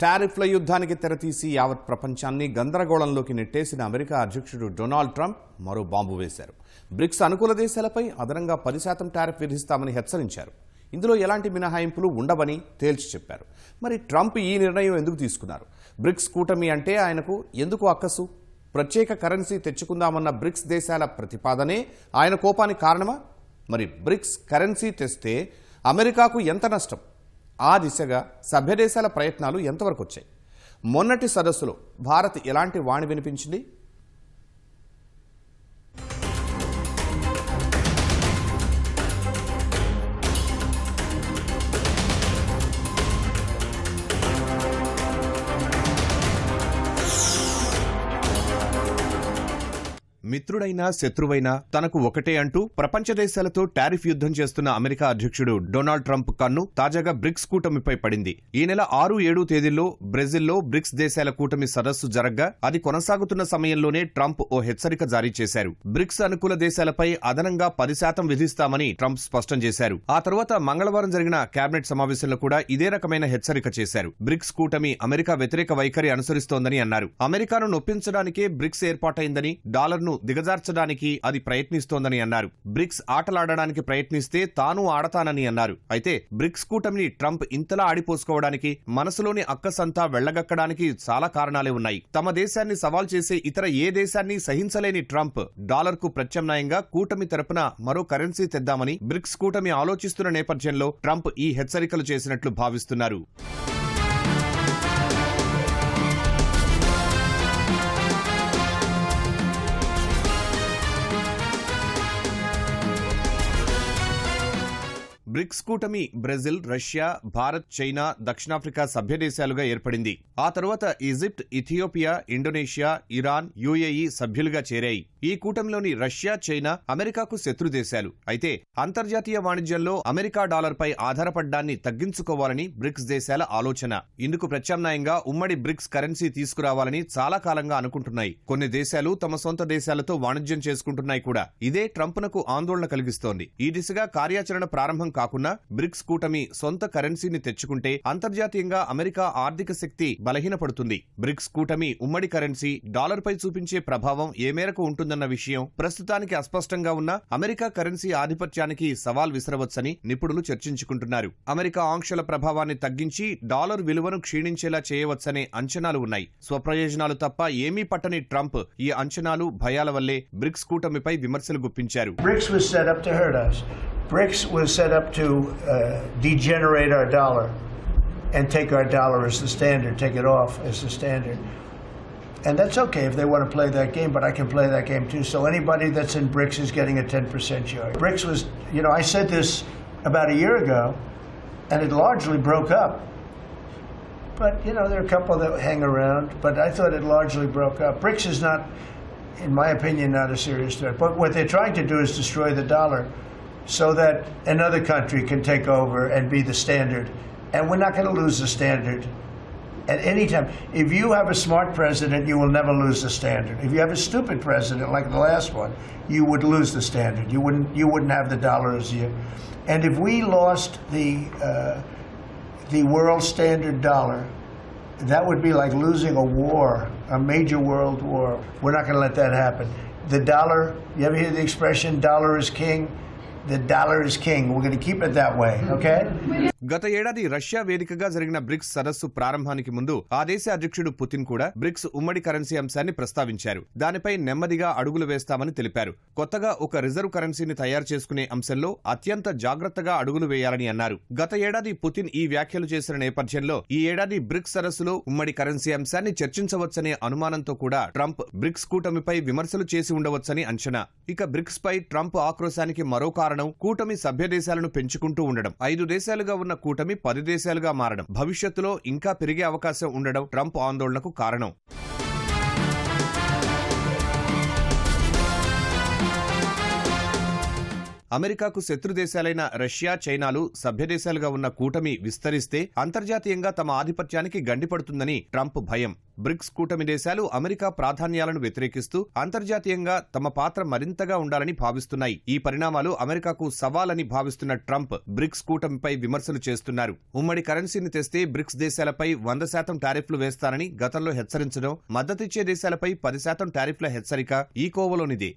టారిఫ్ల యుద్ధానికి తెరతీసి యావత్ ప్రపంచాన్ని గందరగోళంలోకి నెట్టేసిన అమెరికా అధ్యక్షుడు డొనాల్డ్ ట్రంప్ మరో బాంబు వేశారు. బ్రిక్స్ అనుకూల దేశాలపై అదనంగా 10% టారిఫ్ విధిస్తామని హెచ్చరించారు. ఇందులో ఎలాంటి మినహాయింపులు ఉండవని తేల్చి చెప్పారు. మరి ట్రంప్ ఈ నిర్ణయం ఎందుకు తీసుకున్నారు? బ్రిక్స్ కూటమి అంటే ఆయనకు ఎందుకు అక్కసు? ప్రత్యేక కరెన్సీ తెచ్చుకుందామన్న బ్రిక్స్ దేశాల ప్రతిపాదనే ఆయన కోపానికి కారణమా? మరి బ్రిక్స్ కరెన్సీ తెస్తే అమెరికాకు ఎంత నష్టం? ఆ దిశగా సభ్యదేశాల ప్రయత్నాలు ఎంతవరకు వచ్చాయి? మొన్నటి సదస్సులో భారత్ ఎలాంటి వాణి వినిపించింది? మిత్రుడైనా శత్రువైనా తనకు ఒకటే అంటూ ప్రపంచ దేశాలతో టారిఫ్ యుద్ధం చేస్తున్న అమెరికా అధ్యక్షుడు డొనాల్డ్ ట్రంప్ కన్ను తాజాగా బ్రిక్స్ కూటమిపై పడింది. ఈ నెల 6-7 తేదీల్లో బ్రెజిల్లో బ్రిక్స్ దేశాల కూటమి సదస్సు జరగ్గా అది కొనసాగుతున్న సమయంలోనే ట్రంప్ ఓ హెచ్చరిక జారీ చేశారు. బ్రిక్స్ అనుకూల దేశాలపై అదనంగా 10% విధిస్తామని ట్రంప్ స్పష్టం చేశారు. ఆ తర్వాత మంగళవారం జరిగిన కేబినెట్ సమావేశంలో కూడా ఇదే రకమైన హెచ్చరిక చేశారు. బ్రిక్స్ కూటమి అమెరికా వ్యతిరేక వైఖరి అనుసరిస్తోందని అన్నారు. అమెరికాను నొప్పించడానికే బ్రిక్స్ ఏర్పాటైందని, డాలర్ను దిగజార్చడానికి అది ప్రయత్నిస్తోందని అన్నారు. బ్రిక్స్ ఆటలాడడానికి ప్రయత్నిస్తే తాను ఆడతానని అన్నారు. అయితే బ్రిక్స్ కూటమిని ట్రంప్ ఇంతలా ఆడిపోసుకోవడానికి, మనసులోని అక్కసంతా వెళ్లగక్కడానికి చాలా కారణాలే ఉన్నాయి. తమ దేశాన్ని సవాల్ చేసే ఇతర ఏ దేశాన్ని సహించలేని ట్రంప్ డాలర్కు ప్రత్యామ్నాయంగా కూటమి తరపున మరో కరెన్సీ తెద్దామని బ్రిక్స్ కూటమి ఆలోచిస్తున్న నేపథ్యంలో ట్రంప్ ఈ హెచ్చరికలు చేసినట్లు భావిస్తున్నారు. బ్రిక్స్ కూటమి బ్రెజిల్, రష్యా, భారత్, చైనా, దక్షిణాఫ్రికా సభ్యదేశాలుగా ఏర్పడింది. ఆ తర్వాత Egypt, Ethiopia, Indonesia, Iran, UAE సభ్యులుగా చేరాయి. ఈ కూటమిలోని రష్యా, చైనా అమెరికాకు శత్రు దేశాలు. అయితే అంతర్జాతీయ వాణిజ్యంలో అమెరికా డాలర్పై ఆధారపడ్డాన్ని తగ్గించుకోవాలని బ్రిక్స్ దేశాల ఆలోచన. ఇందుకు ప్రత్యామ్నాయంగా ఉమ్మడి బ్రిక్స్ కరెన్సీ తీసుకురావాలని చాలా కాలంగా అనుకుంటున్నాయి. కొన్ని దేశాలు తమ సొంత దేశాలతో వాణిజ్యం చేసుకుంటున్నాయి కూడా. ఇదే ట్రంప్నకు ఆందోళన కలిగిస్తోంది. ఈ దిశగా కార్యాచరణ ప్రారంభం కాకుండా బ్రిక్స్ కూటమి సొంత కరెన్సీని తెచ్చుకుంటే అంతర్జాతీయంగా అమెరికా ఆర్థిక శక్తి బలహీనపడుతుంది. బ్రిక్స్ కూటమి ఉమ్మడి కరెన్సీ డాలర్పై చూపించే ప్రభావం ఏ మేరకు ఉంటుందన్న విషయం ప్రస్తుతానికి అస్పష్టంగా ఉన్న అమెరికా కరెన్సీ ఆధిపత్యానికి సవాల్ విసరవచ్చని నిపుణులు చర్చించుకుంటున్నారు. అమెరికా ఆంక్షల ప్రభావాన్ని తగ్గించి డాలర్ విలువను క్షీణించేలా చేయవచ్చనే అంచనాలు ఉన్నాయి. స్వప్రయోజనాలు తప్ప ఏమీ పట్టని ట్రంప్ ఈ అంచనాలు, భయాల వల్లే బ్రిక్స్ కూటమిపై విమర్శలు గుప్పించారు. BRICS was set up to degenerate our dollar and take our dollar as the standard, take it off as the standard. And that's okay if they want to play that game, but I can play that game too. So anybody that's in BRICS is getting a 10% share. BRICS was, I said this about a year ago, and it largely broke up. But, there are a couple that hang around, but I thought it largely broke up. BRICS is not, in my opinion, not a serious threat. But what they're trying to do is destroy the dollar, so that another country can take over and be the standard. And we're not going to lose the standard at any time. If you have a smart president, you will never lose the standard. If you have a stupid president like the last one, you would lose the standard. You wouldn't have the dollar as you. And if we lost the world standard dollar, that would be like losing a war, a major world war. We're not going to let that happen. The dollar, you ever hear the expression, dollar is king? The dollar is king. We're going to keep it that way, okay? గత ఏడాది Russia వేదికగా జరిగిన bricks సదస్సు ప్రారంభానికి ముందు ఆ దేశ అధ్యక్షుడు పుతిన్ కూడా బ్రిక్స్ ఉమ్మడి కరెన్సీ అంశాన్ని ప్రస్తావించారు. దానిపై నెమ్మదిగా అడుగులు వేస్తామని తెలిపారు. కొత్తగా ఒక రిజర్వ్ కరెన్సీని తయారు చేసుకునే అంశంలో అత్యంత జాగ్రత్తగా అడుగులు వేయాలని అన్నారు. గత ఏడాది పుతిన్ ఈ వ్యాఖ్యలు చేసిన నేపథ్యంలో ఈ ఏడాది బ్రిక్స్ సదస్సులో ఉమ్మడి కరెన్సీ అంశాన్ని చర్చించవచ్చనే అనుమానంతో కూడా ట్రంప్ బ్రిక్స్ కూటమిపై విమర్శలు చేసి ఉండవచ్చని అంచనా. ఇక బ్రిక్స్ పై ట్రంప్ ఆక్రోశానికి మరో కారణం కూటమి సభ్య దేశాలను పెంచుకుంటూ ఉండడం. 5 దేశాలుగా ఉన్న కూటమి 10 దేశాలుగా మారడం, భవిష్యత్తులో ఇంకా పెరిగే అవకాశం ఉండడం ట్రంప్ ఆందోళనకు కారణం. అమెరికాకు శత్రు దేశాలైన రష్యా, చైనాలు సభ్యదేశాలుగా ఉన్న కూటమి విస్తరిస్తే అంతర్జాతీయంగా తమ ఆధిపత్యానికి గండిపడుతుందని ట్రంప్ భయం. బ్రిక్స్ కూటమి దేశాలు అమెరికా ప్రాధాన్యాలను వ్యతిరేకిస్తూ అంతర్జాతీయంగా తమ పాత్ర మరింతగా ఉండాలని భావిస్తున్నాయి. ఈ పరిణామాలు అమెరికాకు సవాలని భావిస్తున్న ట్రంప్ బ్రిక్స్ కూటమిపై విమర్శలు చేస్తున్నారు. ఉమ్మడి కరెన్సీని తెస్తే బ్రిక్స్ దేశాలపై 100% టారిఫ్లు వేస్తానని గతంలో హెచ్చరించడం, మద్దతిచ్చే దేశాలపై 10% టారిఫ్ల హెచ్చరిక ఈ కోవలోనిదే.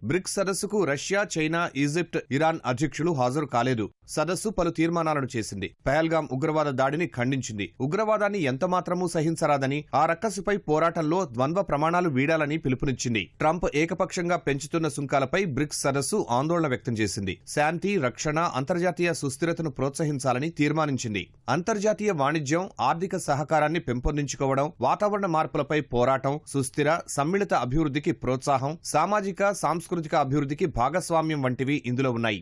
బ్రిక్స్ సదస్సుకు రష్యా, చైనా, ఈజిప్ట్, ఇరాన్ అధ్యక్షులు హాజరు కాలేదు. సదస్సు పలు తీర్మానాలను చేసింది. పహల్గాం ఉగ్రవాద దాడిని ఖండించింది. ఉగ్రవాదాన్ని ఎంతమాత్రమూ సహించరాదని, ఆ రక్కసుపై పోరాటంలో ద్వంద్వ ప్రమాణాలు వీడాలని పిలుపునిచ్చింది. ట్రంప్ ఏకపక్షంగా పెంచుతున్న సుంకాలపై బ్రిక్స్ సదస్సు ఆందోళన వ్యక్తం చేసింది. శాంతి, రక్షణ, అంతర్జాతీయ సుస్థిరతను ప్రోత్సహించాలని తీర్మానించింది. అంతర్జాతీయ వాణిజ్యం, ఆర్థిక సహకారాన్ని పెంపొందించుకోవడం, వాతావరణ మార్పులపై పోరాటం, సుస్థిర, సమ్మిళిత అభివృద్ధికి ప్రోత్సాహం, సామాజిక, సాంస్కృతిక అభివృద్ధికి భాగస్వామ్యం వంటివి ఇందులో ఉన్నాయి.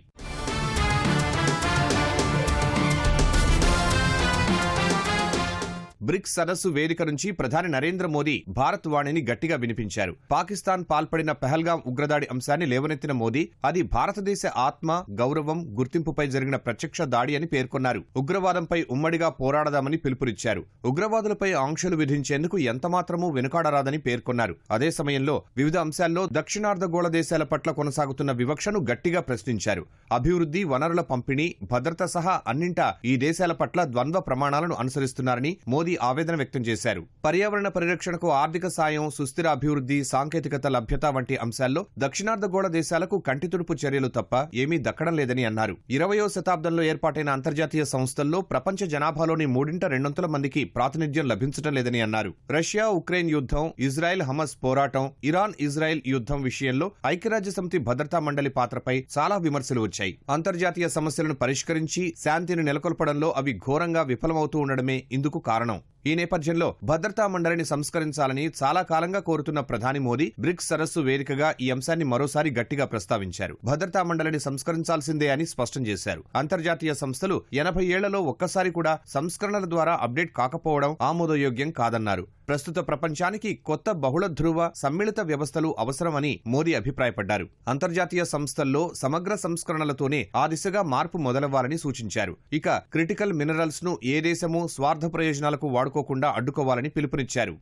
బ్రిక్స్ సదస్సు వేదిక నుంచి ప్రధాని నరేంద్ర మోదీ భారత్ వాణిని గట్టిగా వినిపించారు. పాకిస్తాన్ పాల్పడిన పహల్గాం ఉగ్రదాడి అంశాన్ని లేవనెత్తిన మోదీ అది భారతదేశ ఆత్మ, గౌరవం, గుర్తింపుపై జరిగిన ప్రత్యక్ష దాడి అని పేర్కొన్నారు. ఉగ్రవాదంపై ఉమ్మడిగా పోరాడదామని పిలుపునిచ్చారు. ఉగ్రవాదులపై ఆంక్షలు విధించేందుకు ఎంతమాత్రమూ వెనుకాడరాదని పేర్కొన్నారు. అదే సమయంలో వివిధ అంశాల్లో దక్షిణార్ధగోళ దేశాల పట్ల కొనసాగుతున్న వివక్షను గట్టిగా ప్రశ్నించారు. అభివృద్ధి, వనరుల పంపిణీ, భద్రత సహా అన్నింటా ఈ దేశాల పట్ల ద్వంద్వ ప్రమాణాలను అనుసరిస్తున్నారని మోదీ ఆవేదన వ్యక్తం చేశారు. పర్యావరణ పరిరక్షణకు ఆర్థిక సాయం, సుస్థిర అభివృద్ధి, సాంకేతికత లభ్యత వంటి అంశాల్లో దక్షిణార్ధగోళ దేశాలకు కంటితుడుపు చర్యలు తప్ప ఏమీ దక్కడం లేదని అన్నారు. 20వ శతాబ్దంలో ఏర్పాటైన అంతర్జాతీయ సంస్థల్లో ప్రపంచ జనాభాలోని 2/3 మందికి ప్రాతినిధ్యం లభించడం లేదని అన్నారు. రష్యా, ఉక్రెయిన్ యుద్ధం, ఇజ్రాయెల్ హమస్ పోరాటం, ఇరాన్ ఇజ్రాయెల్ యుద్ధం విషయంలో ఐక్యరాజ్యసమితి భద్రతా మండలి పాత్రపై చాలా విమర్శలు వచ్చాయి. అంతర్జాతీయ సమస్యలను పరిష్కరించి శాంతిని నెలకొల్పడంలో అవి ఘోరంగా విఫలమవుతూ ఉండడమే ఇందుకు కారణం. ఈ నేపథ్యంలో భద్రతా మండలిని సంస్కరించాలని చాలా కాలంగా కోరుతున్న ప్రధాని మోదీ బ్రిక్స్ సదస్సు వేదికగా ఈ అంశాన్ని మరోసారి గట్టిగా ప్రస్తావించారు. భద్రతా మండలిని సంస్కరించాల్సిందే అని స్పష్టం చేశారు. అంతర్జాతీయ సంస్థలు 80 ఏళ్లలో ఒక్కసారి కూడా సంస్కరణల ద్వారా అప్డేట్ కాకపోవడం ఆమోదయోగ్యం కాదన్నారు. ప్రస్తుత ప్రపంచానికి కొత్త బహుళ ధ్రువ సమ్మిళిత వ్యవస్థలు అవసరమని మోదీ అభిప్రాయపడ్డారు. అంతర్జాతీయ సంస్థల్లో సమగ్ర సంస్కరణలతోనే ఆ దిశగా మార్పు మొదలవ్వాలని సూచించారు. ఇక క్రిటికల్ మినరల్స్ ను ఏ దేశమూ స్వార్థ ప్రయోజనాలకు వాడుకోకుండా అడ్డుకోవాలని పిలుపునిచ్చారు.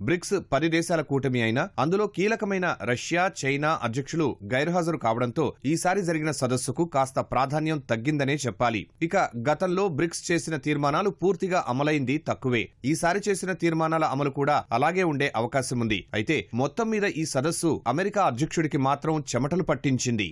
బ్రిక్స్ 10 దేశాల కూటమి అయినా అందులో కీలకమైన రష్యా, చైనా అధ్యక్షులు గైర్హాజరు కావడంతో ఈసారి జరిగిన సదస్సుకు కాస్త ప్రాధాన్యం తగ్గిందనే చెప్పాలి. ఇక గతంలో బ్రిక్స్ చేసిన తీర్మానాలు పూర్తిగా అమలైంది తక్కువే. ఈసారి చేసిన తీర్మానాల అమలు కూడా అలాగే ఉండే అవకాశముంది. అయితే మొత్తం మీద ఈ సదస్సు అమెరికా అధ్యక్షుడికి మాత్రం చెమటలు పట్టించింది.